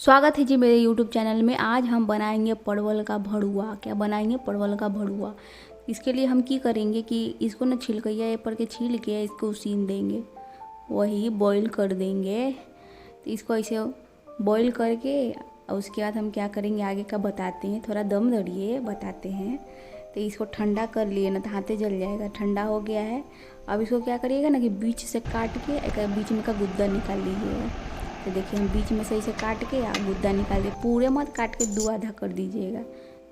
स्वागत है जी मेरे YouTube चैनल में। आज हम बनाएंगे परवल का भरुआ। क्या बनाएंगे? परवल का भरुआ। इसके लिए हम की करेंगे कि इसको ना छिलकैया ये पर के छील के इसको उसीन देंगे, वही बॉईल कर देंगे। तो इसको ऐसे बॉईल करके और उसके बाद हम क्या करेंगे आगे का बताते हैं। थोड़ा दम धरिए, बताते हैं। तो इसको ठंडा कर लिए ना तो हाथे जल जाएगा। ठंडा हो गया है। अब इसको क्या करिएगा ना कि बीच से काट के एक बीच में का गुद्दा निकाल लीजिएगा। तो देखिए हम बीच में से इसे काट के या गुद्दा निकाल दिए। पूरे मत काट के दो आधा कर दीजिएगा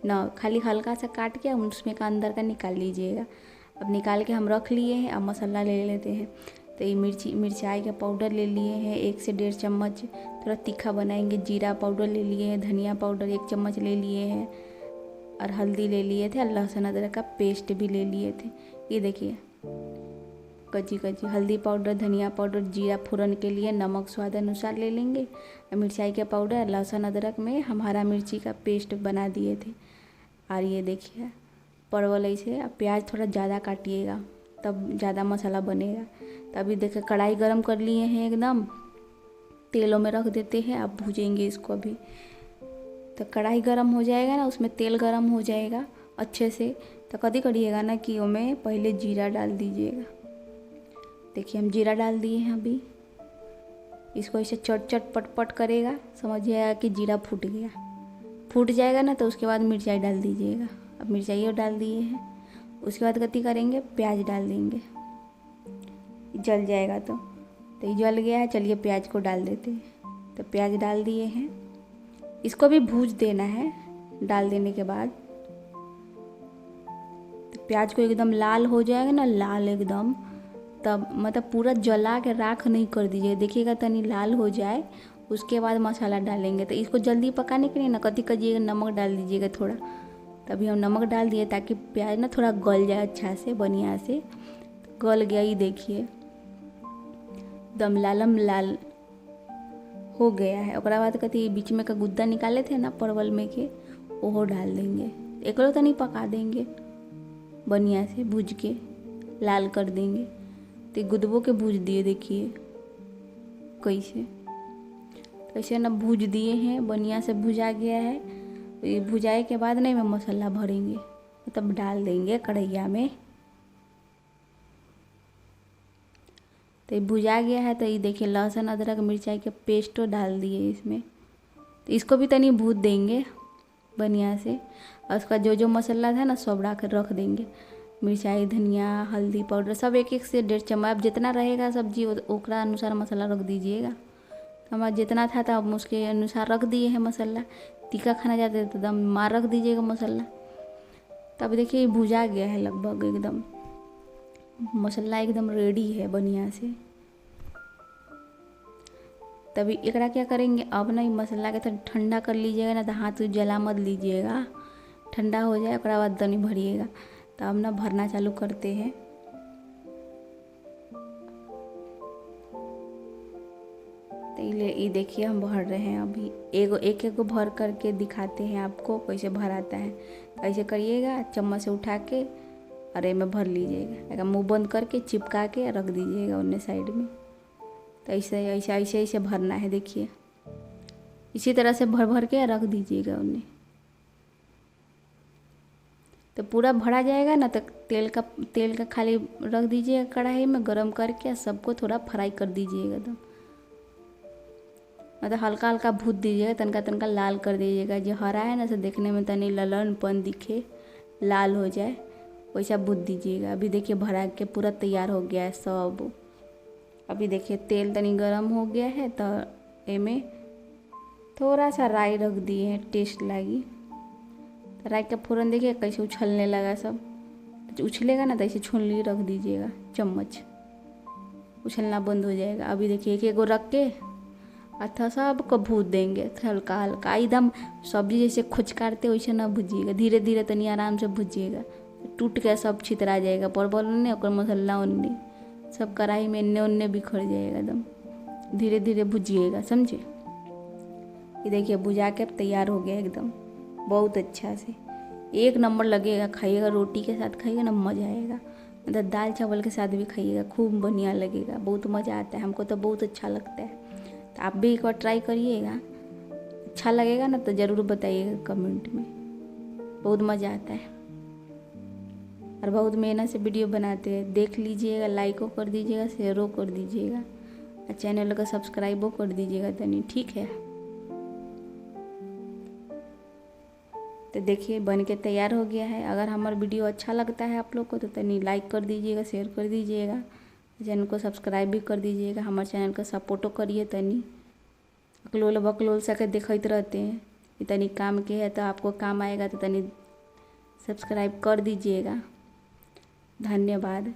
ना, खाली हल्का सा काट के उसमें का अंदर का निकाल लीजिएगा। अब निकाल के हम रख लिए हैं। अब मसाला ले लेते हैं। तो ये मिर्चाई का पाउडर ले लिए हैं 1 से 1.5 चम्मच। थोड़ा तीखा बनाएंगे। जीरा पाउडर ले लिए हैं, धनिया पाउडर 1 चम्मच ले लिए हैं और हल्दी ले लिए थे और लहसुन अदरक का पेस्ट भी ले लिए थे। ये देखिए कच्ची कच्ची हल्दी पाउडर, धनिया पाउडर, जीरा फोरन के लिए, नमक स्वाद अनुसार ले लेंगे। और मिर्चाई का पाउडर, लहसुन अदरक में हम हरा मिर्ची का पेस्ट बना दिए थे। और ये देखिए परवल ऐसे। अब प्याज थोड़ा ज़्यादा काटिएगा तब ज़्यादा मसाला बनेगा। तो अभी देखिए कढ़ाई गरम कर लिए हैं एकदम। तेलों में रख देते हैं। अब भूजेंगे इसको अभी। तो कढ़ाई गरम हो जाएगा ना, उसमें तेल गरम हो जाएगा अच्छे से। तो कदी करिएगा ना कि उसमें पहले जीरा डाल दीजिएगा। देखिए हम जीरा डाल दिए हैं अभी। इसको ऐसे चट चट पट पट करेगा, समझिएगा कि जीरा फूट गया। फूट जाएगा ना तो उसके बाद मिर्चाई डाल दीजिएगा। अब मिर्चाई डाल दिए हैं। उसके बाद गति करेंगे, प्याज डाल देंगे। जल जाएगा तो ये जल गया है। चलिए प्याज को डाल देते हैं। तो प्याज डाल दिए हैं। इसको भी भूज देना है। डाल देने के बाद तो प्याज को एकदम लाल हो जाएगा ना, लाल एकदम, तब मतलब पूरा जला के राख नहीं कर दीजिए। देखिएगा तनी लाल हो जाए उसके बाद मसाला डालेंगे। तो इसको जल्दी पकाने के लिए ना कति करिएगा नमक डाल दीजिएगा थोड़ा। तभी हम नमक डाल दिए ताकि प्याज ना थोड़ा गल जाए अच्छा से, बढ़िया से। गल गया, ये देखिए एकदम लालम लाल हो गया है। और बाद कति बीच में का गुद्दा निकाले थे ना परवल में के, वो डाल देंगे। एक तो नहीं पका देंगे, बढ़िया से भूज के लाल कर देंगे। तो गुदबों के भूज दिए, देखिए कैसे। तो ऐसे ना भूज दिए हैं, बढ़िया से भुजा गया है। तो ये भुजाए के बाद नहीं में मसाला भरेंगे, मतलब डाल देंगे कढ़ैया में। तो ये भुजा गया है। तो ये देखिए लहसुन अदरक मिर्चाई के पेस्टो डाल दिए इसमें। तो इसको भी तनी भूज देंगे बढ़िया से। और उसका जो जो मसाला था ना सब रख देंगे। मिर्चाई, धनिया, हल्दी पाउडर सब 1 से 1.5 चम्मच। अब जितना रहेगा सब्जी ओकरा अनुसार मसाला रख दीजिएगा। तो हमारा जितना था तब उसके अनुसार रख दिए हैं मसाला। तीखा खाना चाहते हैं तो दम मार रख दीजिएगा मसाला। तब देखिए भुजा गया है लगभग एकदम। मसाला एकदम रेडी है बढ़िया से। तभी एकरा क्या करेंगे, अब ना मसाला के थोड़ा ठंडा कर लीजिएगा ना, तो हाथ जला मत लीजिएगा। ठंडा हो जाए ओकरा बाद दनी भरिएगा। तो अब ना भरना चालू करते हैं। तो ये देखिए हम भर रहे हैं अभी। एक एक भर करके दिखाते हैं आपको कैसे भराता है। तो ऐसे करिएगा, चम्मच से उठा के अरे में भर लीजिएगा। एक मुंह बंद करके चिपका के रख दीजिएगा उन्हें साइड में। तो ऐसे ऐसे ऐसे ऐसे भरना है। देखिए इसी तरह से भर भर के रख दीजिएगा उन्हें। तो पूरा भरा जाएगा ना तो तेल का खाली रख दीजिएगा कढ़ाई में गरम करके। सबको थोड़ा फ्राई कर दीजिएगा एकदम, मतलब हल्का हल्का भून दीजिएगा। तनका तनका लाल कर दीजिएगा। जो हरा है ना तो देखने में तनी ललनपन दिखे, लाल हो जाए वैसा भून दीजिएगा। अभी देखिए भरा के पूरा तैयार हो गया है सब। अभी देखिए तेल तनी गरम हो गया है। तो एमे थोड़ा सा राई रख दिए हैं टेस्ट लगी। राई का फोरन देखिए कैसे उछलने लगा सब। तो उछलेगा ना तो ऐसे छुनली रख दीजिएगा, चम्मच उछलना बंद हो जाएगा। अभी देखिए एक रख के अच्छा सबको भून देंगे हल्का हल्का। एकदम सब्जी जैसे खुचकारते वैसे ना भुजिएगा, धीरे धीरे तनी आराम से भुजिएगा। टूट के सब छितरा जाएगा परवल उन्ने और मसाला उन्ने सब कढ़ाई में इन्ने उन्ने बिखर जाएगा एकदम। धीरे धीरे भुजिएगा, समझे। ये देखिए भुजा के तैयार हो गया एकदम बहुत अच्छा से। एक नंबर लगेगा, खाइएगा रोटी के साथ खाइएगा ना मज़ा आएगा। मतलब दाल चावल के साथ भी खाइएगा, खूब बढ़िया लगेगा, बहुत मज़ा आता है। हमको तो बहुत अच्छा लगता है। तो आप भी एक बार ट्राई करिएगा। अच्छा लगेगा ना तो ज़रूर बताइएगा कमेंट में, बहुत मज़ा आता है और बहुत मेहनत से वीडियो बनाते हैं। देख लीजिएगा, लाइको कर दीजिएगा, शेयरो कर दीजिएगा और चैनल का सब्सक्राइबो कर दीजिएगा तनी, ठीक है। तो देखिए बन के तैयार हो गया है। अगर हमारा वीडियो अच्छा लगता है आप लोग को तो तनी लाइक कर दीजिएगा, शेयर कर दीजिएगा, चैनल को सब्सक्राइब भी कर दीजिएगा। हमारे चैनल का सपोर्टो करिए तनी। अकलोल बकलोल सके देखते रहते हैं, ये तनी काम के है तो आपको काम आएगा, तो तनी सब्सक्राइब कर दीजिएगा। धन्यवाद।